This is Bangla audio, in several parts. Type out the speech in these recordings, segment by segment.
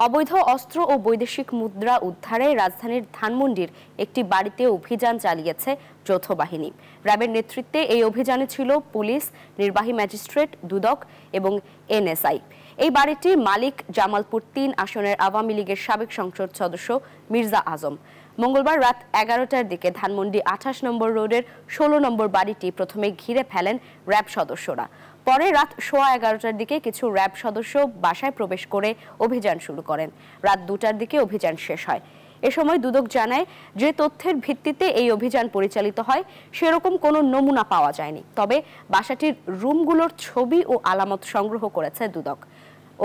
অবৈধ অস্ত্র ও বৈদেশিক মুদ্রা উদ্ধারে রাজধানীর ধানমন্ডির একটি বাড়িতে অভিযান চালিয়েছে যৌথ বাহিনী। র্যাবের নেতৃত্বে এই অভিযানে ছিল পুলিশ, নির্বাহী ম্যাজিস্ট্রেট, দুদক এবং এনএসআই। এই বাড়িটির মালিক জামালপুর ৩ আসনের আওয়ামী লীগের সাবেক সংসদ সদস্য মির্জা আজম। মঙ্গলবার রাত ১১টার দিকে ধানমন্ডি ২৮ নম্বর রোডের ১৬ নম্বর বাড়িটি প্রথমে ঘিরে ফেলেন র্যাব সদস্যরা। পরে রাত ১১:১৫টার দিকে কিছু র্যাব সদস্য বাসায় প্রবেশ করে অভিযান শুরু করেন। রাত ২টার দিকে অভিযান শেষ হয়। এ সময় দুদক জানায়, যে তথ্যের ভিত্তিতে এই অভিযান পরিচালিত হয় সেরকম কোনো নমুনা পাওয়া যায়নি। তবে বাসাটির রুমগুলোর ছবি ও আলামত সংগ্রহ করেছে দুদক।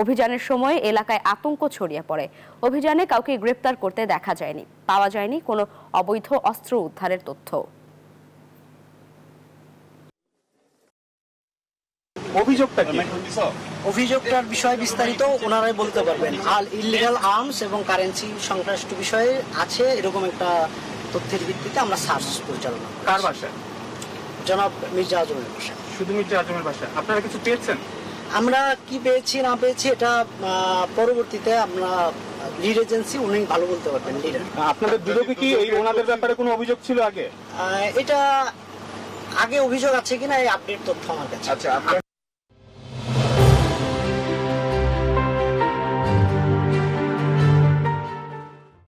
অভিযানের সময় এলাকায় আতঙ্ক ছড়িয়ে পড়ে। অভিযানে কাউকে গ্রেপ্তার করতে দেখা যায়নি। পাওয়া যায়নি কোনো অবৈধ অস্ত্র উদ্ধারের তথ্য। অভিযোগটার বিষয় বিস্তারিত ওনারাই বলতে পারবেন। আর ইলিগাল আর্মস এবং কারেন্সি সংশ্লিষ্ট বিষয়ে আছে এরকম একটা তথ্যের ভিত্তিতে আমরা সার্চ পরিচালনা। কার বাসা? জনাব মির্জা আজমের বাসা। শুধু মির্জা আজমের বাসা। আপনারা কিছু পেয়েছেন? আমরা কি পেয়েছি না পেয়েছি এটা পরবর্তীতে আমরা লিড এজেন্সি উনি ভালো বলতে পারবেন। লিডার আপনাদের দুদকে কি এই ওনাদের ব্যাপারে কোনো অভিযোগ ছিল আগে? এটা আগে অভিযোগ আছে কিনা এই আপডেট তথ্য আমার কাছে। আচ্ছা।